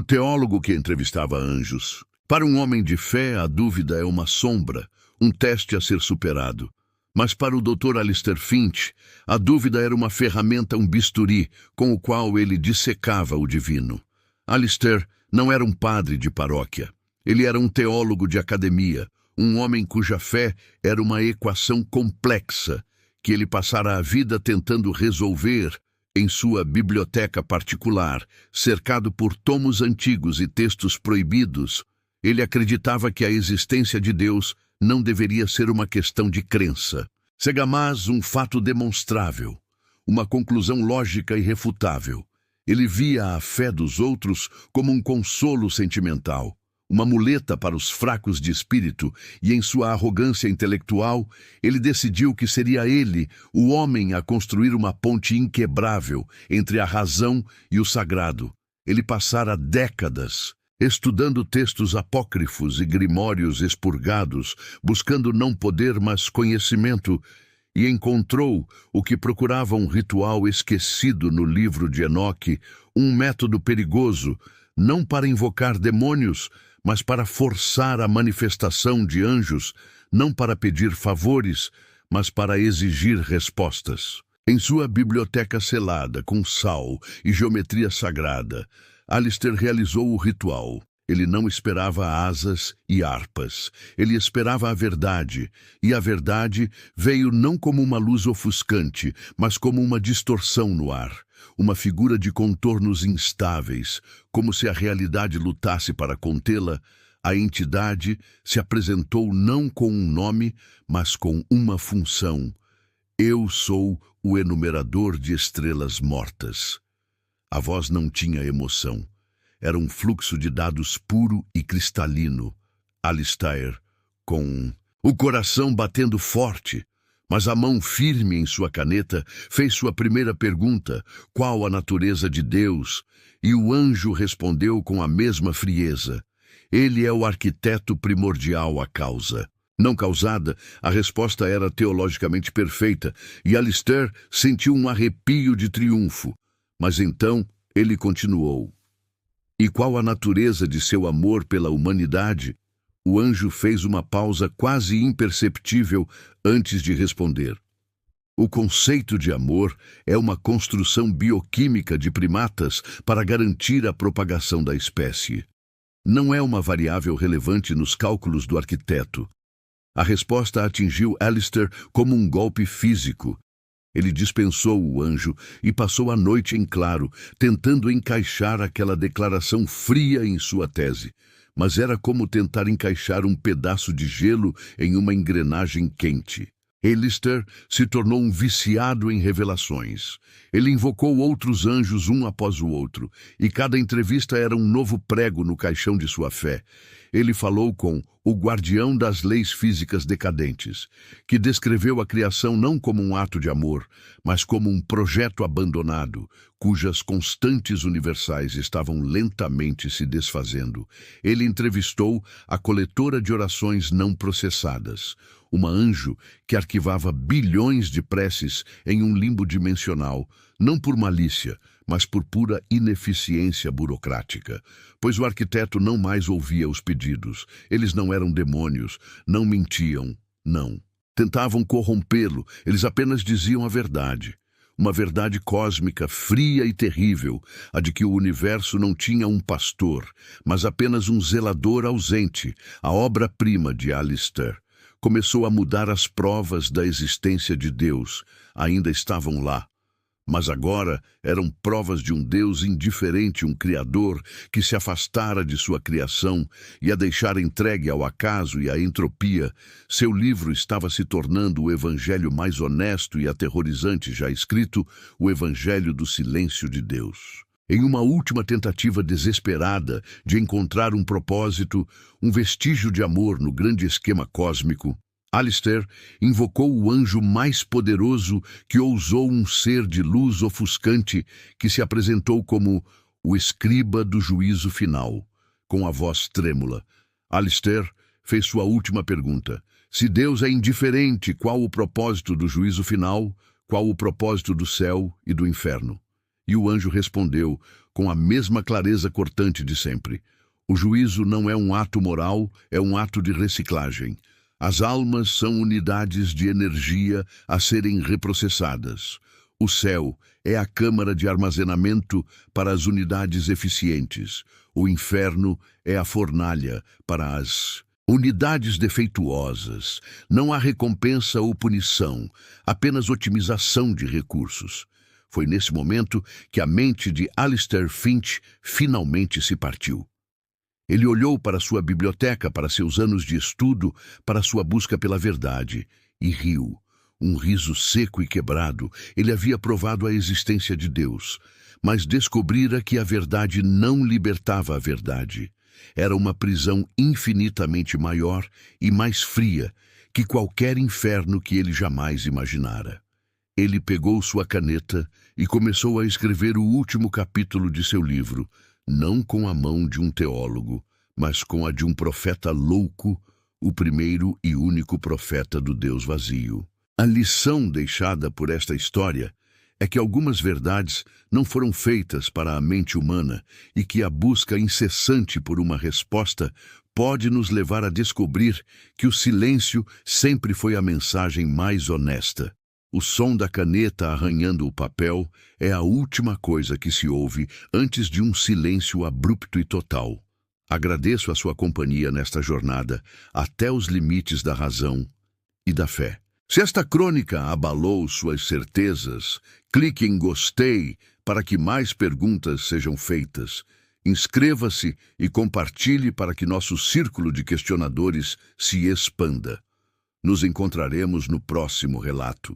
O teólogo que entrevistava anjos. Para um homem de fé, a dúvida é uma sombra, um teste a ser superado. Mas para o Dr. Alistair Finch, a dúvida era uma ferramenta, um bisturi, com o qual ele dissecava o divino. Alistair não era um padre de paróquia. Ele era um teólogo de academia, um homem cuja fé era uma equação complexa, que ele passara a vida tentando resolver em sua biblioteca particular, cercado por tomos antigos e textos proibidos. Ele acreditava que a existência de Deus não deveria ser uma questão de crença, mas um fato demonstrável, uma conclusão lógica e irrefutável. Ele via a fé dos outros como um consolo sentimental, uma muleta para os fracos de espírito, e em sua arrogância intelectual, ele decidiu que seria ele, o homem, a construir uma ponte inquebrável entre a razão e o sagrado. Ele passara décadas estudando textos apócrifos e grimórios expurgados, buscando não poder, mas conhecimento, e encontrou o que procurava, um ritual esquecido no livro de Enoque, um método perigoso, não para invocar demônios, mas para forçar a manifestação de anjos, não para pedir favores, mas para exigir respostas. Em sua biblioteca selada, com sal e geometria sagrada, Alistair realizou o ritual. Ele não esperava asas e harpas. Ele esperava a verdade, e a verdade veio não como uma luz ofuscante, mas como uma distorção no ar, uma figura de contornos instáveis, como se a realidade lutasse para contê-la. A entidade se apresentou não com um nome, mas com uma função. Eu sou o enumerador de estrelas mortas. A voz não tinha emoção. Era um fluxo de dados puro e cristalino. Alistair, com o coração batendo forte, mas a mão firme em sua caneta, fez sua primeira pergunta: qual a natureza de Deus? E o anjo respondeu com a mesma frieza: ele é o arquiteto primordial à causa. Não causada, a resposta era teologicamente perfeita, e Alistair sentiu um arrepio de triunfo. Mas então ele continuou: e qual a natureza de seu amor pela humanidade? O anjo fez uma pausa quase imperceptível antes de responder. O conceito de amor é uma construção bioquímica de primatas para garantir a propagação da espécie. Não é uma variável relevante nos cálculos do arquiteto. A resposta atingiu Alistair como um golpe físico. Ele dispensou o anjo e passou a noite em claro, tentando encaixar aquela declaração fria em sua tese. Mas era como tentar encaixar um pedaço de gelo em uma engrenagem quente. Alistair se tornou um viciado em revelações. Ele invocou outros anjos um após o outro, e cada entrevista era um novo prego no caixão de sua fé. Ele falou com o guardião das leis físicas decadentes, que descreveu a criação não como um ato de amor, mas como um projeto abandonado, cujas constantes universais estavam lentamente se desfazendo. Ele entrevistou a coletora de orações não processadas, uma anjo que arquivava bilhões de preces em um limbo dimensional, não por malícia, mas por pura ineficiência burocrática, pois o arquiteto não mais ouvia os pedidos. Eles não eram demônios, não mentiam, não. Tentavam corrompê-lo, eles apenas diziam a verdade. Uma verdade cósmica, fria e terrível, a de que o universo não tinha um pastor, mas apenas um zelador ausente, a obra-prima de Alistair. Começou a mudar as provas da existência de Deus. Ainda estavam lá, mas agora eram provas de um Deus indiferente, um Criador que se afastara de sua criação e a deixara entregue ao acaso e à entropia. Seu livro estava se tornando o evangelho mais honesto e aterrorizante já escrito, o evangelho do silêncio de Deus. Em uma última tentativa desesperada de encontrar um propósito, um vestígio de amor no grande esquema cósmico, Alistair invocou o anjo mais poderoso que ousou, um ser de luz ofuscante que se apresentou como o escriba do juízo final. Com a voz trêmula, Alistair fez sua última pergunta: se Deus é indiferente, qual o propósito do juízo final? Qual o propósito do céu e do inferno? E o anjo respondeu: com a mesma clareza cortante de sempre. O juízo não é um ato moral, é um ato de reciclagem. As almas são unidades de energia a serem reprocessadas. O céu é a câmara de armazenamento para as unidades eficientes. O inferno é a fornalha para as unidades defeituosas. Não há recompensa ou punição, apenas otimização de recursos. Foi nesse momento que a mente de Alistair Finch finalmente se partiu. Ele olhou para sua biblioteca, para seus anos de estudo, para sua busca pela verdade, e riu. Um riso seco e quebrado. Ele havia provado a existência de Deus, mas descobrira que a verdade não libertava a verdade. Era uma prisão infinitamente maior e mais fria que qualquer inferno que ele jamais imaginara. Ele pegou sua caneta e começou a escrever o último capítulo de seu livro, não com a mão de um teólogo, mas com a de um profeta louco, o primeiro e único profeta do Deus vazio. A lição deixada por esta história é que algumas verdades não foram feitas para a mente humana e que a busca incessante por uma resposta pode nos levar a descobrir que o silêncio sempre foi a mensagem mais honesta. O som da caneta arranhando o papel é a última coisa que se ouve antes de um silêncio abrupto e total. Agradeço a sua companhia nesta jornada até os limites da razão e da fé. Se esta crônica abalou suas certezas, clique em gostei para que mais perguntas sejam feitas. Inscreva-se e compartilhe para que nosso círculo de questionadores se expanda. Nos encontraremos no próximo relato.